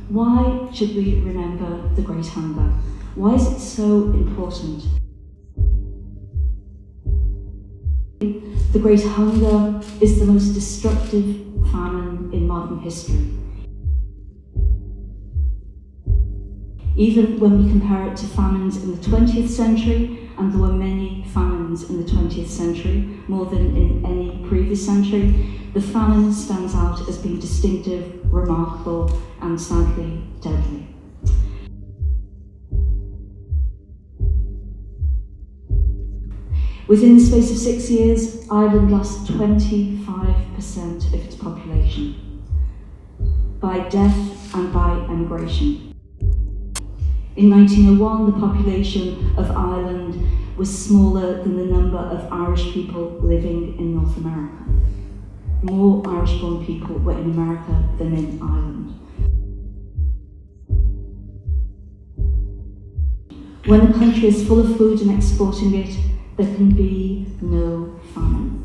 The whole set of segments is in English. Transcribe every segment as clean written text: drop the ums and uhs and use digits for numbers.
Why should we remember the Great Hunger? Why is it so important? The Great Hunger is the most destructive famine in modern history. Even when we compare it to famines in the 20th century, and there were many famines in the 20th century, more than in any previous century, the famine stands out as being distinctive, remarkable, and sadly deadly. Within the space of 6 years, Ireland lost 25% of its population by death and by emigration. In 1901, the population of Ireland was smaller than the number of Irish people living in North America. More Irish-born people were in America than in Ireland. When a country is full of food and exporting it, there can be no famine.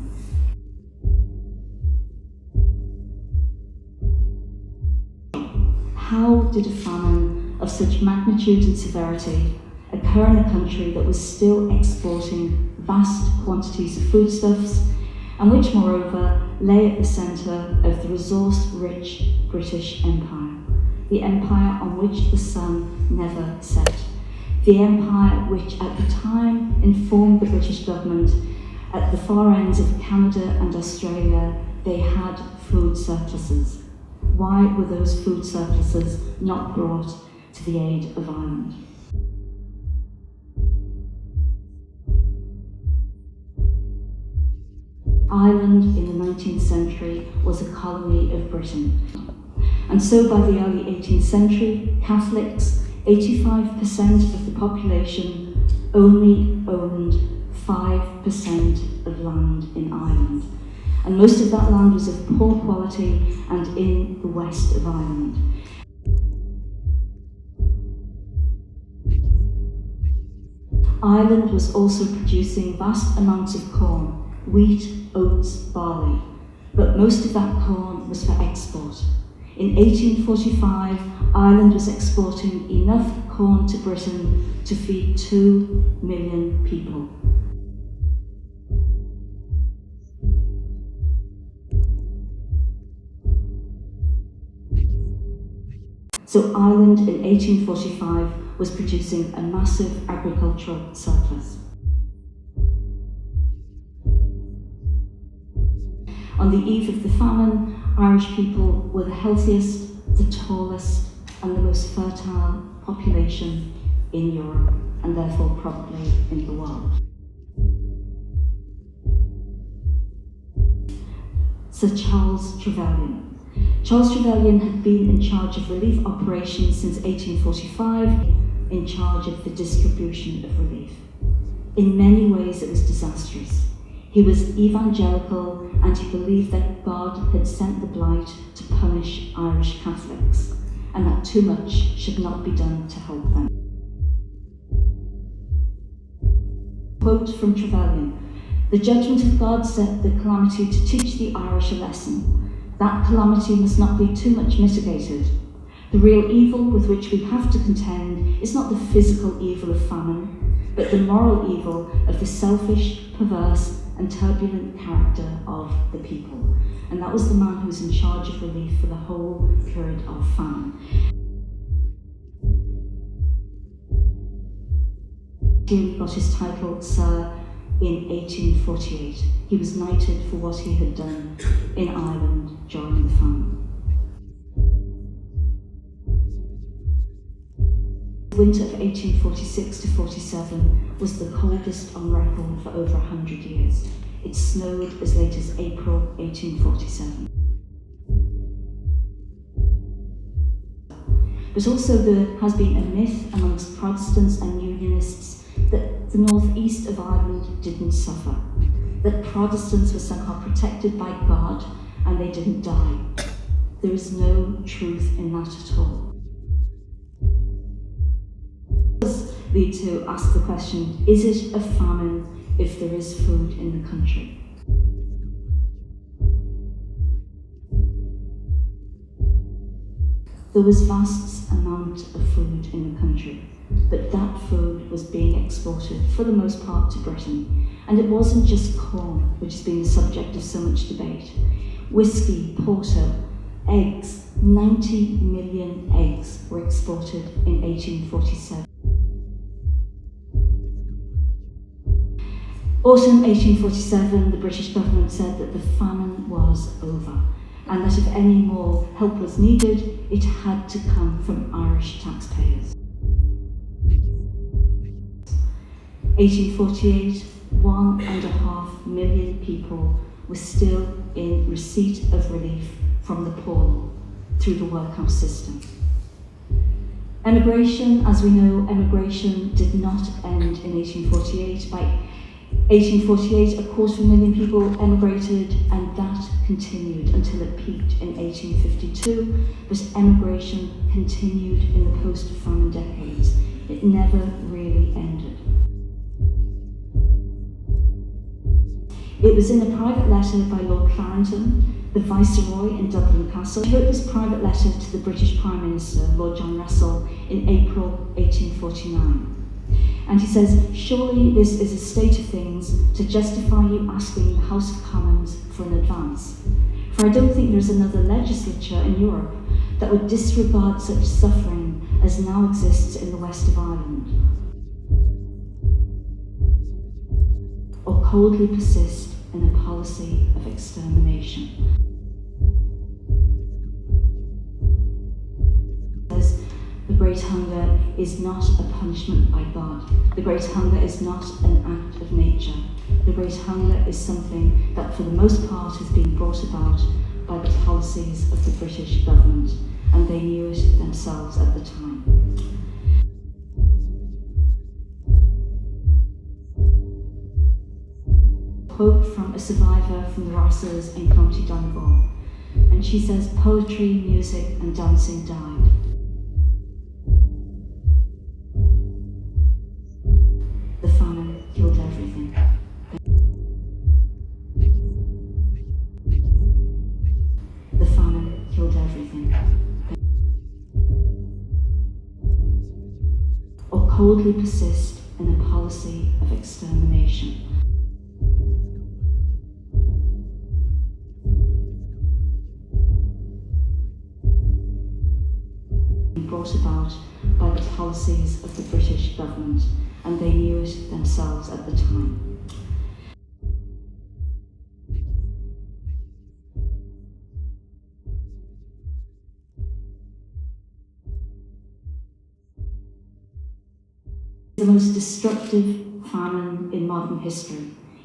How did a famine of such magnitude and severity occur in a country that was still exporting vast quantities of foodstuffs, and which moreover lay at the centre of the resource-rich British Empire, the empire on which the sun never set, the empire which at the time informed the British government at the far ends of Canada and Australia they had food surpluses. Why were those food surpluses not brought to the aid of Ireland? Ireland in the 19th century was a colony of Britain. And so by the early 18th century, Catholics, 85% of the population, only owned 5% of land in Ireland. And most of that land was of poor quality and in the west of Ireland. Ireland was also producing vast amounts of corn, wheat, oats, barley, but most of that corn was for export. In 1845, Ireland was exporting enough corn to Britain to feed 2 million people. So Ireland in 1845 was producing a massive agricultural surplus. On the eve of the famine, Irish people were the healthiest, the tallest, and the most fertile population in Europe, and therefore probably in the world. Sir Charles Trevelyan. Charles Trevelyan had been in charge of relief operations since 1845, in charge of the distribution of relief. In many ways it was disastrous. He was evangelical and he believed that God had sent the blight to punish Irish Catholics and that too much should not be done to help them. Quote from Trevelyan: "The judgment of God sent the calamity to teach the Irish a lesson. That calamity must not be too much mitigated. The real evil with which we have to contend is not the physical evil of famine, but the moral evil of the selfish, perverse, and turbulent character of the people." And that was the man who was in charge of relief for the whole period of famine. He got his title Sir in 1848. He was knighted for what he had done in Ireland during the famine. The winter of 1846 to 47 was the coldest on record for over 100 years. It snowed as late as April 1847. But also there has been a myth amongst Protestants and Unionists that the northeast of Ireland didn't suffer, that Protestants were somehow protected by God and they didn't die. There is no truth in that at all. Lead to ask the question, is it a famine if there is food in the country? There was vast amount of food in the country, but that food was being exported for the most part to Britain. And it wasn't just corn, which has been the subject of so much debate. Whiskey, porter, eggs, 90 million eggs were exported in 1847. Autumn 1847, the British government said that the famine was over, and that if any more help was needed, it had to come from Irish taxpayers. 1848, 1.5 million people were still in receipt of relief from the poor through the workhouse system. Emigration, as we know, emigration did not end in 1848. By 1848, 250,000 people emigrated, and that continued until it peaked in 1852, but emigration continued in the post-famine decades. It never really ended. It was in a private letter by Lord Clarendon, the Viceroy in Dublin Castle. He wrote this private letter to the British Prime Minister, Lord John Russell, in April 1849. And he says, "Surely this is a state of things to justify you asking the House of Commons for an advance. For I don't think there is another legislature in Europe that would disregard such suffering as now exists in the west of Ireland, or coldly persist in a policy of extermination." The Great Hunger is not a punishment by God. The Great Hunger is not an act of nature. The Great Hunger is something that for the most part has been brought about by the policies of the British government, and they knew it themselves at the time. Quote from a survivor from the Rosses in County Donegal, and she says, "Poetry, music and dancing died. The famine killed everything. The famine killed everything. Or coldly persist in a policy of extermination." Brought about by the policies of the British government, and they knew it themselves at the time. The most destructive famine in modern history.